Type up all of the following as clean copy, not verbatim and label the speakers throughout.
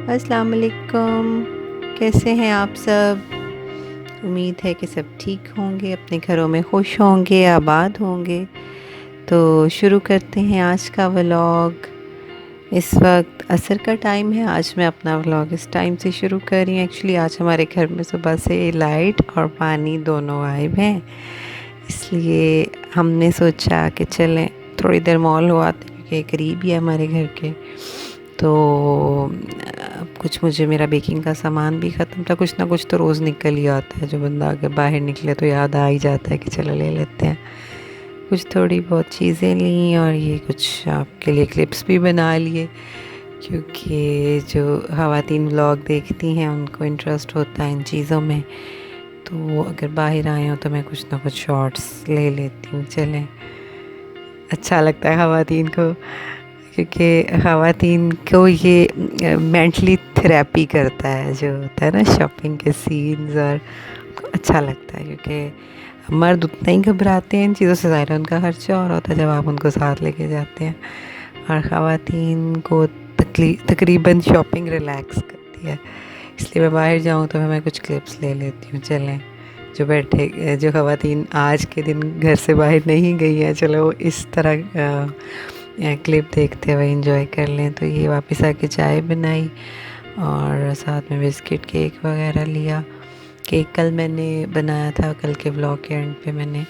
Speaker 1: السلام علیکم، کیسے ہیں آپ سب؟ امید ہے کہ سب ٹھیک ہوں گے، اپنے گھروں میں خوش ہوں گے، آباد ہوں گے۔ تو شروع کرتے ہیں آج کا ولاگ۔ اس وقت عصر کا ٹائم ہے، آج میں اپنا ولاگ اس ٹائم سے شروع کر رہی ہوں۔ ایکچولی آج ہمارے گھر میں صبح سے لائٹ اور پانی دونوں غائب ہیں، اس لیے ہم نے سوچا کہ چلیں تھوڑی دیر مال ہو آتے ہیں، کیونکہ قریب ہی ہے ہمارے گھر کے۔ تو کچھ مجھے میرا بیکنگ کا سامان بھی ختم تھا، کچھ نہ کچھ تو روز نکل ہی آتا ہے، جو بندہ اگر باہر نکلے تو یاد آ ہی جاتا ہے کہ چلو لے لیتے ہیں۔ کچھ تھوڑی بہت چیزیں لیں اور یہ کچھ آپ کے لیے کلپس بھی بنا لیے، کیونکہ جو خواتین ولاگ دیکھتی ہیں ان کو انٹرسٹ ہوتا ہے ان چیزوں میں، تو اگر باہر آئے ہوں تو میں کچھ نہ کچھ شارٹس لے لیتی ہوں۔ چلیں، اچھا لگتا ہے خواتین کو، کیونکہ خواتین کو یہ مینٹلی تھراپی کرتا ہے، جو ہوتا ہے نا شاپنگ کے سینز، اور اچھا لگتا ہے کیونکہ مرد اتنا ہی گھبراتے ہیں ان چیزوں سے، ظاہر ہے ان کا خرچہ اور ہوتا ہے جب آپ ان کو ساتھ لے کے جاتے ہیں، اور خواتین کو تقریباً شاپنگ ریلیکس کرتی ہے، اس لیے میں باہر جاؤں تو میں کچھ کلپس لے لیتی ہوں۔ چلیں، جو خواتین آج کے دن گھر سے باہر نہیں گئی ہیں، چلو وہ اس طرح کلپ دیکھتے ہوئے انجوائے کر لیں۔ تو یہ واپس آ کے چائے بنائی اور ساتھ میں بسکٹ کیک وغیرہ لیا۔ کیک کل میں نے بنایا تھا، کل کے ولاگ کے اینڈ پہ میں نے،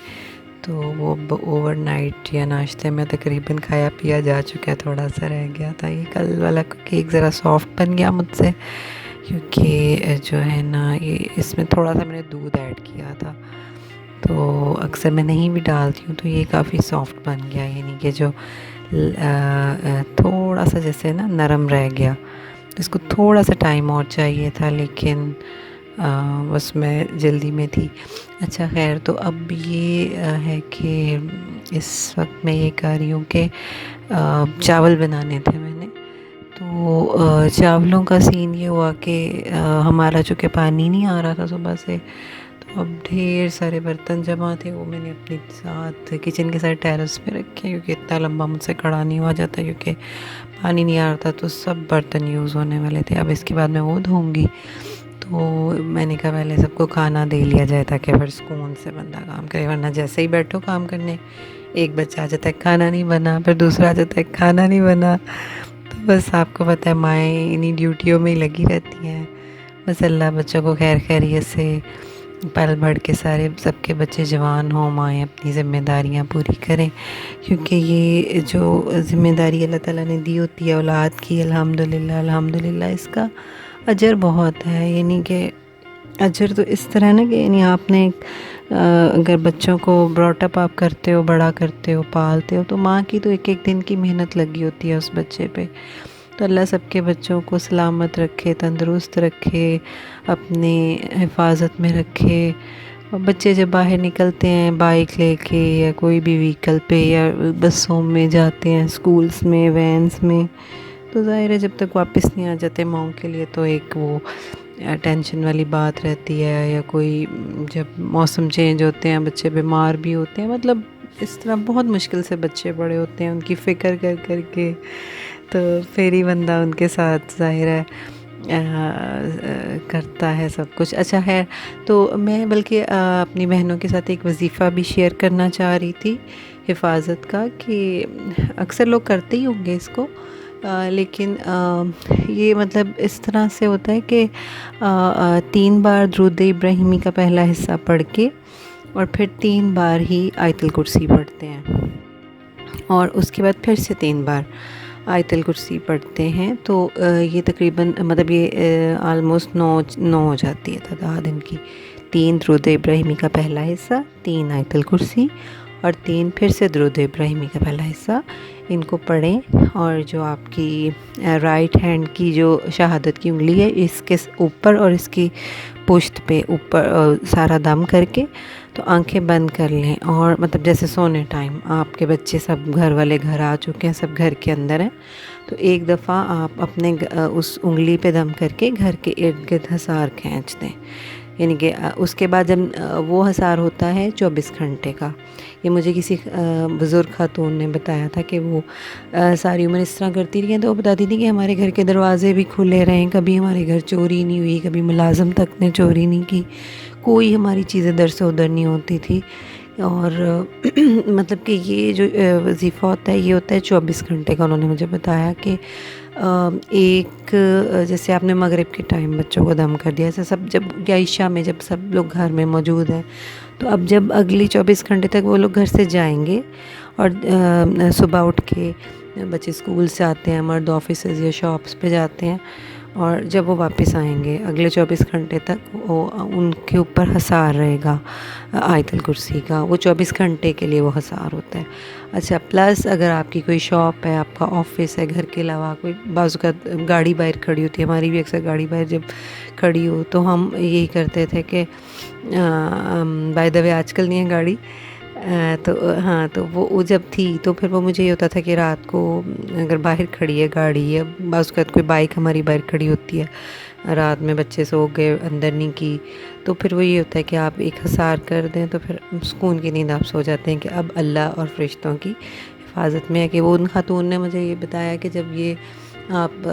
Speaker 1: تو وہ اوور نائٹ یا ناشتے میں تقریباً کھایا پیا جا چکا ہے، تھوڑا سا رہ گیا تھا۔ یہ کل والا کیک ذرا سافٹ بن گیا مجھ سے، کیونکہ جو ہے نا یہ اس میں تھوڑا سا میں نے دودھ ایڈ کیا تھا، تو اکثر میں نہیں بھی ڈالتی ہوں، تو یہ کافی سافٹ بن گیا، یعنی کہ جو تھوڑا سا جیسے نا نرم رہ گیا، اس کو تھوڑا سا ٹائم اور چاہیے تھا، لیکن بس میں جلدی میں تھی۔ اچھا خیر، تو اب یہ ہے کہ اس وقت میں یہ کہہ رہی ہوں کہ چاول بنانے تھے میں نے، تو چاولوں کا سین یہ ہوا کہ ہمارا چونکہ پانی نہیں آ رہا تھا صبح سے، تو اب ڈھیر سارے برتن جمع تھے، وہ میں نے اپنے ساتھ کچن کے ساتھ ٹیرس پہ رکھے، کیونکہ اتنا لمبا مجھ سے کھڑا نہیں ہوا جاتا، کیونکہ پانی نہیں آ رہا تھا، تو سب برتن یوز ہونے والے تھے۔ اب اس کے بعد میں وہ دھوں گی، تو میں نے کہا پہلے سب کو کھانا دے لیا جائے تاکہ پھر سکون سے بندہ کام کرے، ورنہ جیسے ہی بیٹھو کام کرنے ایک بچہ آ جاتا ہے کھانا نہیں بنا، پھر دوسرا آ جاتا ہے کھانا نہیں بنا، تو بس آپ کو پتہ ہے مائیں انہی ڈیوٹیوں میں ہی لگی رہتی ہیں۔ بس اللہ بچوں کو خیر خیریت سے پل بڑھ کے سب کے بچے جوان ہوں، مائیں اپنی ذمہ داریاں پوری کریں، کیونکہ یہ جو ذمہ داری اللہ تعالیٰ نے دی ہوتی ہے اولاد کی، الحمدللہ الحمدللہ اس کا اجر بہت ہے، یعنی کہ اجر تو اس طرح نا کہ یعنی آپ نے اگر بچوں کو براٹ اپ آپ کرتے ہو، بڑا کرتے ہو، پالتے ہو، تو ماں کی تو ایک ایک دن کی محنت لگی ہوتی ہے اس بچے پہ۔ تو اللہ سب کے بچوں کو سلامت رکھے، تندرست رکھے، اپنے حفاظت میں رکھے۔ اور بچے جب باہر نکلتے ہیں بائک لے کے یا کوئی بھی وہیکل پہ یا بسوں میں جاتے ہیں، سکولز میں، وینز میں، تو ظاہر ہے جب تک واپس نہیں آ جاتے ماؤں کے لیے تو ایک وہ ٹینشن والی بات رہتی ہے، یا کوئی جب موسم چینج ہوتے ہیں بچے بیمار بھی ہوتے ہیں، مطلب اس طرح بہت مشکل سے بچے بڑے ہوتے ہیں ان کی فکر کر کر کے، تو پھر ہی بندہ ان کے ساتھ ظاہر ہے کرتا ہے سب کچھ۔ اچھا ہے، تو میں بلکہ اپنی بہنوں کے ساتھ ایک وظیفہ بھی شیئر کرنا چاہ رہی تھی حفاظت کا، کہ اکثر لوگ کرتے ہی ہوں گے اس کو، لیکن یہ مطلب اس طرح سے ہوتا ہے کہ 3 بار درود ابراہیمی کا پہلا حصہ پڑھ کے اور پھر 3 بار ہی آیت الکرسی پڑھتے ہیں، اور اس کے بعد پھر سے 3 بار آیت الکرسی پڑھتے ہیں، تو یہ تقریباً مطلب یہ آلموسٹ 9 ہو جاتی ہے تعداد ان کی۔ 3 درود ابراہیمی کا پہلا حصہ، 3 آیت الکرسی، اور 3 پھر سے درود ابراہیمی کا پہلا حصہ، ان کو پڑھیں۔ اور جو آپ کی رائٹ ہینڈ کی جو شہادت کی انگلی ہے، اس کے اوپر اور اس کی پشت پہ اوپر سارا دم کر کے تو آنکھیں بند کر لیں، اور مطلب جیسے سونے ٹائم آپ کے بچے سب گھر والے گھر آ چکے ہیں، سب گھر کے اندر ہیں، تو ایک دفعہ آپ اپنے اس انگلی پہ دم کر کے گھر کے ارد گرد حصار کھینچ دیں، یعنی کہ اس کے بعد جب وہ حصار ہوتا ہے 24 گھنٹے کا. یہ مجھے کسی بزرگ خاتون نے بتایا تھا کہ وہ ساری عمر اس طرح کرتی رہی ہیں. تو وہ بتاتی تھی کہ ہمارے گھر کے دروازے بھی کھلے رہیں, کبھی ہمارے گھر چوری نہیں ہوئی, کبھی ملازم تک نے چوری نہیں کی, کوئی ہماری چیز ادھر سے ادھر نہیں ہوتی تھی. اور مطلب کہ یہ جو وظیفہ ہوتا ہے یہ ہوتا ہے 24 گھنٹے کا. انہوں نے مجھے بتایا کہ ایک جیسے آپ نے مغرب کے ٹائم بچوں کو دم کر دیا, ایسا سب جب یا عشاء میں جب سب لوگ گھر میں موجود ہیں, تو اب جب اگلی 24 گھنٹے تک وہ لوگ گھر سے جائیں گے اور صبح اٹھ کے بچے اسکول سے آتے ہیں, مرد آفیسز یا شاپس پہ جاتے ہیں, اور جب وہ واپس آئیں گے اگلے 24 گھنٹے تک وہ ان کے اوپر حصار رہے گا آیت الکرسی کا. وہ 24 گھنٹے کے لیے وہ حصار ہوتا ہے. اچھا, پلس اگر آپ کی کوئی شاپ ہے, آپ کا آفس ہے, گھر کے علاوہ کوئی بعض اوقات گاڑی باہر کھڑی ہوتی ہے, ہماری بھی اکثر گاڑی باہر جب کھڑی ہو تو ہم یہی کرتے تھے کہ بائی دا وے آج کل نہیں ہے گاڑی, تو ہاں تو وہ جب تھی تو پھر وہ مجھے یہ ہوتا تھا کہ رات کو اگر باہر کھڑی ہے گاڑی, یا بعض اوقات کوئی بائک ہماری باہر کھڑی ہوتی ہے, رات میں بچے سو گئے اندر نہیں کی, تو پھر وہ یہ ہوتا ہے کہ آپ ایک حصار کر دیں تو پھر سکون کی نیند آپ سو جاتے ہیں کہ اب اللہ اور فرشتوں کی حفاظت میں ہے. کہ وہ ان خاتون نے مجھے یہ بتایا کہ جب یہ آپ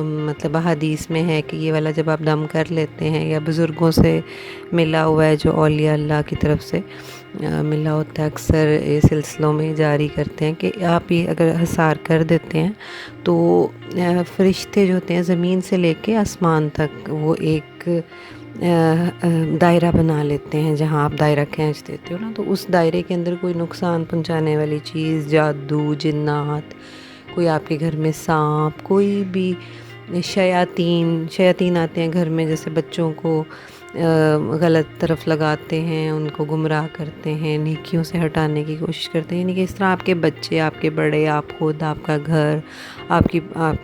Speaker 1: مطلب حدیث میں ہے کہ یہ والا جب آپ دم کر لیتے ہیں, یا بزرگوں سے ملا ہوا ہے جو اولیاء اللہ کی طرف سے ملا ہوتا ہے, اکثر سلسلوں میں جاری کرتے ہیں کہ آپ یہ اگر حصار کر دیتے ہیں تو فرشتے جو ہوتے ہیں زمین سے لے کے آسمان تک وہ ایک دائرہ بنا لیتے ہیں, جہاں آپ دائرہ کھینچ دیتے ہو نا, تو اس دائرے کے اندر کوئی نقصان پہنچانے والی چیز, جادو, جنات, کوئی آپ کے گھر میں سانپ, کوئی بھی شیاطین آتے ہیں گھر میں, جیسے بچوں کو غلط طرف لگاتے ہیں, ان کو گمراہ کرتے ہیں, نیکیوں سے ہٹانے کی کوشش کرتے ہیں. یعنی کہ اس طرح آپ کے بچے, آپ کے بڑے, آپ خود, آپ کا گھر, آپ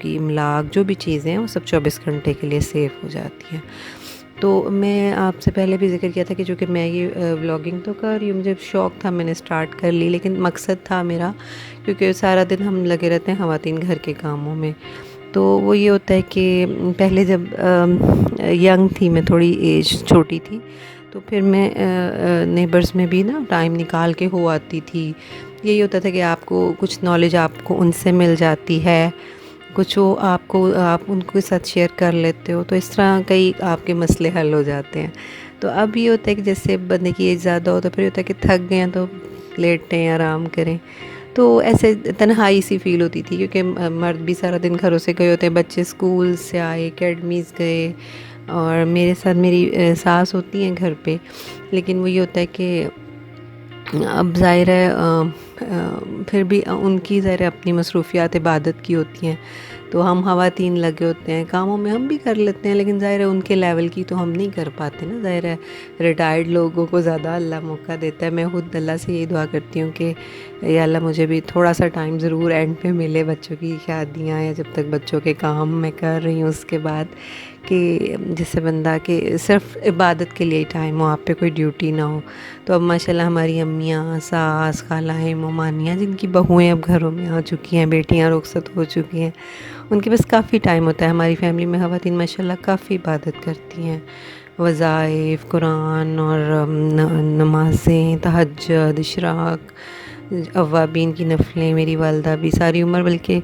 Speaker 1: کی املاک, جو بھی چیزیں ہیں وہ سب 24 گھنٹے کے لیے سیف ہو جاتی ہیں. تو میں آپ سے پہلے بھی ذکر کیا تھا کہ چونکہ میں یہ ولاگنگ تو کر رہی ہوں, مجھے شوق تھا, میں نے سٹارٹ کر لی, لیکن مقصد تھا میرا, کیونکہ سارا دن ہم لگے رہتے ہیں خواتین گھر کے کاموں میں. تو وہ یہ ہوتا ہے کہ پہلے جب ینگ تھی میں, تھوڑی ایج چھوٹی تھی, تو پھر میں نیبرز میں بھی نا ٹائم نکال کے ہو آتی تھی. یہی ہوتا تھا کہ آپ کو کچھ نالج آپ کو ان سے مل جاتی ہے, کچھ وہ آپ ان کے ساتھ شیئر کر لیتے ہو, تو اس طرح کئی آپ کے مسئلے حل ہو جاتے ہیں. تو اب یہ ہوتا ہے کہ جیسے بندے کی ایج زیادہ ہو تو پھر یہ ہوتا ہے کہ تھک گئے ہیں تو لیٹیں, آرام کریں. تو ایسے تنہائی سی فیل ہوتی تھی, کیونکہ مرد بھی سارا دن گھروں سے گئے ہوتے ہیں, بچے اسکول سے آئے, اکیڈمیز گئے, اور میرے ساتھ میری ساس ہوتی ہیں گھر پہ. لیکن وہ یہ ہوتا ہے کہ اب ظاہر ہے پھر بھی ان کی ظاہر اپنی مصروفیات عبادت کی ہوتی ہیں, تو ہم خواتین لگے ہوتے ہیں کاموں میں, ہم بھی کر لیتے ہیں, لیکن ظاہر ہے ان کے لیول کی تو ہم نہیں کر پاتے نا. ظاہر ہے ریٹائرڈ لوگوں کو زیادہ اللہ موقع دیتا ہے. میں خود اللہ سے یہی دعا کرتی ہوں کہ یا اللہ مجھے بھی تھوڑا سا ٹائم ضرور اینڈ پہ ملے, بچوں کی شادیاں یا جب تک بچوں کے کام میں کر رہی ہوں اس کے بعد, کہ جس سے بندہ کہ صرف عبادت کے لیے ہی ٹائم ہو, آپ پہ کوئی ڈیوٹی نہ ہو. تو اب ماشاءاللہ ہماری امیاں, ساس, خالائیں, ممانیاں, جن کی بہویں اب گھروں میں آ چکی ہیں, بیٹیاں رخصت ہو چکی ہیں, ان کے پاس کافی ٹائم ہوتا ہے. ہماری فیملی میں خواتین ماشاءاللہ کافی عبادت کرتی ہیں, وظائف, قرآن اور نمازیں, تہجد, اشراق, اوابین کی نفلیں. میری والدہ بھی ساری عمر بلکہ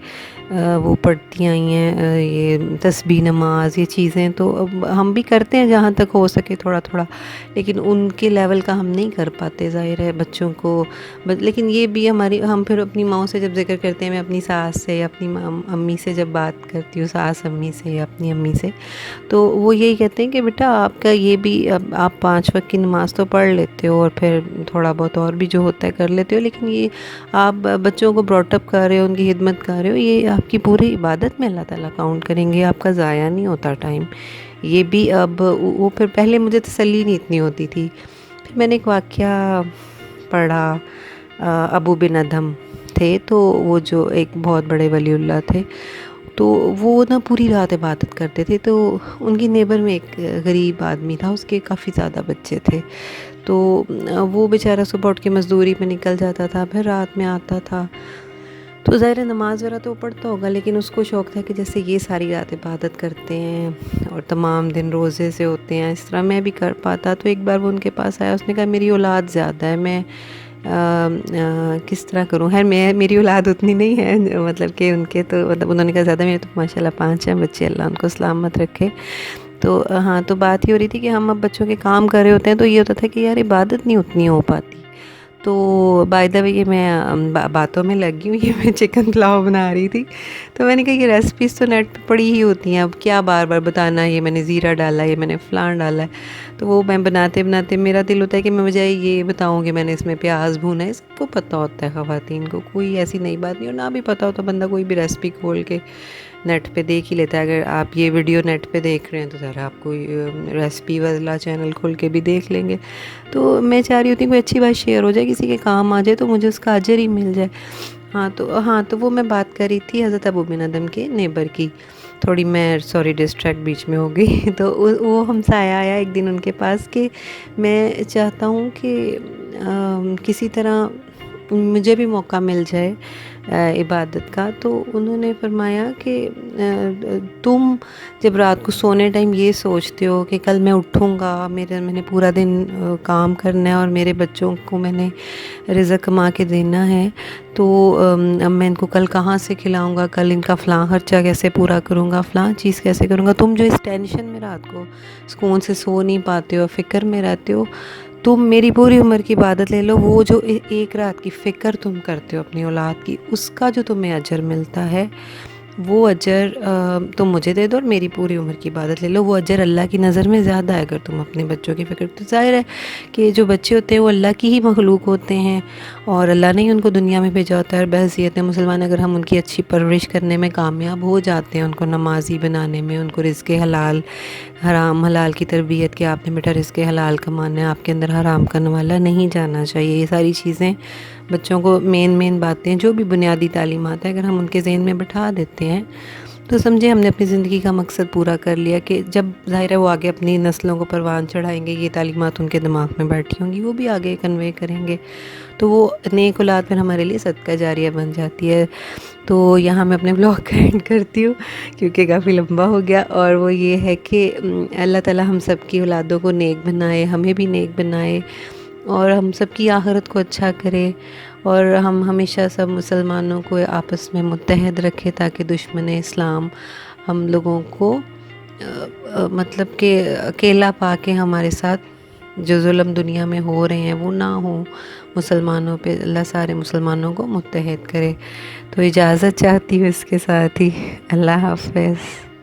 Speaker 1: وہ پڑھتی آئی ہیں یہ تسبیح نماز, یہ چیزیں تو اب ہم بھی کرتے ہیں جہاں تک ہو سکے تھوڑا تھوڑا, لیکن ان کے لیول کا ہم نہیں کر پاتے ظاہر ہے بچوں کو. لیکن یہ بھی ہم پھر اپنی ماؤں سے جب ذکر کرتے ہیں, میں اپنی ساس سے یا اپنی امی سے جب بات کرتی ہوں, ساس امی سے یا اپنی امی سے, تو وہ یہی کہتے ہیں کہ بیٹا آپ کا یہ بھی, آپ 5 وقت کی نماز تو پڑھ لیتے ہو اور پھر تھوڑا بہت اور بھی جو ہوتا ہے کر لیتے ہو, لیکن یہ آپ بچوں کو براٹ اپ کر رہے ہو, ان کی خدمت کر رہے ہو, یہ آپ کی پوری عبادت میں اللہ تعالیٰ کاؤنٹ کریں گے, آپ کا ضائع نہیں ہوتا ٹائم. یہ بھی اب وہ پھر پہلے مجھے تسلی نہیں اتنی ہوتی تھی. پھر میں نے ایک واقعہ پڑھا, ابو بن ادھم تھے, تو وہ جو ایک بہت بڑے ولی اللہ تھے, تو وہ نا پوری رات عبادت کرتے تھے. تو ان کی نیبر میں ایک غریب آدمی تھا, اس کے کافی زیادہ بچے تھے, تو وہ بیچارہ صبح اٹھ کے مزدوری پہ نکل جاتا تھا, پھر رات میں آتا تھا, تو ظاہر ہے نماز وغیرہ تو پڑھتا ہوگا، لیکن اس کو شوق تھا کہ جیسے یہ ساری رات عبادت کرتے ہیں اور تمام دن روزے سے ہوتے ہیں، اس طرح میں بھی کر پاتا۔ تو ایک بار وہ ان کے پاس آیا، اس نے کہا میری اولاد زیادہ ہے، میں کس طرح کروں؟ خیر میری اولاد اتنی نہیں ہے، مطلب کہ ان کے تو مطلب انہوں نے کہا زیادہ، میرے تو ماشاء اللہ 5 ہیں بچے، اللہ ان کو سلامت رکھے۔ تو ہاں، تو بات یہ ہو رہی تھی کہ ہم اب بچوں کے کام کر رہے ہوتے ہیں، تو یہ ہوتا تھا کہ یار عبادت نہیں اتنی ہو پاتی۔ تو بائی دا وے یہ میں باتوں میں لگ گئی ہوں، یہ میں چکن پلاؤ بنا رہی تھی، تو میں نے کہا یہ ریسپیز تو نیٹ پہ پڑی ہی ہوتی ہیں، اب کیا بار بار بتانا، یہ میں نے زیرہ ڈالا ہے، یہ میں نے فلان ڈالا ہے۔ تو وہ میں بناتے بناتے میرا دل ہوتا ہے کہ میں بجائے یہ بتاؤں کہ میں نے اس میں پیاز بھونا ہے، سب کو پتہ ہوتا ہے خواتین کو، کوئی ایسی نئی بات نہیں، اور نہ بھی پتہ ہو تو بندہ کوئی بھی ریسپی کھول کے نیٹ پہ دیکھ ہی لیتا ہے۔ اگر آپ یہ ویڈیو نیٹ پہ دیکھ رہے ہیں تو ذرا آپ کوئی ریسپی والا چینل کھول کے بھی دیکھ لیں گے۔ تو میں چاہ رہی ہوتی ہوں کوئی اچھی بات شیئر ہو جائے، کسی کے کام آ جائے، تو مجھے اس کا اجر ہی مل جائے۔ ہاں تو وہ میں بات کر رہی تھی حضرت ابو بن ادم کے نیبر کی، تھوڑی میں ڈسٹریکٹ بیچ میں ہو گئی۔ تو وہ ہمسایہ آیا ایک دن ان کے پاس کہ میں چاہتا ہوں کہ کسی طرح مجھے بھی موقع مل جائے عبادت کا۔ تو انہوں نے فرمایا کہ تم جب رات کو سونے ٹائم یہ سوچتے ہو کہ کل میں اٹھوں گا، میں نے پورا دن کام کرنا ہے اور میرے بچوں کو میں نے رزق کما کے دینا ہے، تو میں ان کو کل کہاں سے کھلاؤں گا، کل ان کا فلاں خرچہ کیسے پورا کروں گا، فلاں چیز کیسے کروں گا، تم جو اس ٹینشن میں رات کو سکون سے سو نہیں پاتے ہو، فکر میں رہتے ہو، تم میری پوری عمر کی عبادت لے لو، وہ جو ایک رات کی فکر تم کرتے ہو اپنی اولاد کی، اس کا جو تمہیں اجر ملتا ہے، وہ اجر تم مجھے دے دو اور میری پوری عمر کی عبادت لے لو، وہ اجر اللہ کی نظر میں زیادہ ہے اگر تم اپنے بچوں کی فکر۔ تو ظاہر ہے کہ جو بچے ہوتے ہیں وہ اللہ کی ہی مخلوق ہوتے ہیں، اور اللہ نے ہی ان کو دنیا میں بھیجا ہوتا ہے، اور بحیثیت مسلمان اگر ہم ان کی اچھی پرورش کرنے میں کامیاب ہو جاتے ہیں، ان کو نمازی بنانے میں، ان کو رزق حلال حرام حلال کی تربیت، کہ آپ نے بیٹا رزق حلال کمانا ہے، آپ کے اندر حرام کرنے والا نہیں جانا چاہیے، یہ ساری چیزیں بچوں کو مین باتیں جو بھی بنیادی تعلیمات ہیں اگر ہم ان کے ذہن میں بٹھا دیتے ہیں، تو سمجھے ہم نے اپنی زندگی کا مقصد پورا کر لیا، کہ جب ظاہر ہے وہ آگے اپنی نسلوں کو پروان چڑھائیں گے، یہ تعلیمات ان کے دماغ میں بیٹھی ہوں گی، وہ بھی آگے کنوے کریں گے، تو وہ نیک اولاد پھر ہمارے لیے صدقہ جاریہ بن جاتی ہے۔ تو یہاں میں اپنے بلاگ کا اینڈ کرتی ہوں کیونکہ کافی لمبا ہو گیا، اور وہ یہ ہے کہ اللہ تعالیٰ ہم سب کی اولادوں کو نیک بنائے، ہمیں بھی نیک بنائے، اور ہم سب کی آخرت کو اچھا کرے، اور ہم ہمیشہ سب مسلمانوں کو آپس میں متحد رکھے، تاکہ دشمن اسلام ہم لوگوں کو مطلب کہ اکیلا پا کے ہمارے ساتھ جو ظلم دنیا میں ہو رہے ہیں وہ نہ ہو مسلمانوں پہ، اللہ سارے مسلمانوں کو متحد کرے۔ تو اجازت چاہتی ہوں اس کے ساتھ ہی، اللہ حافظ۔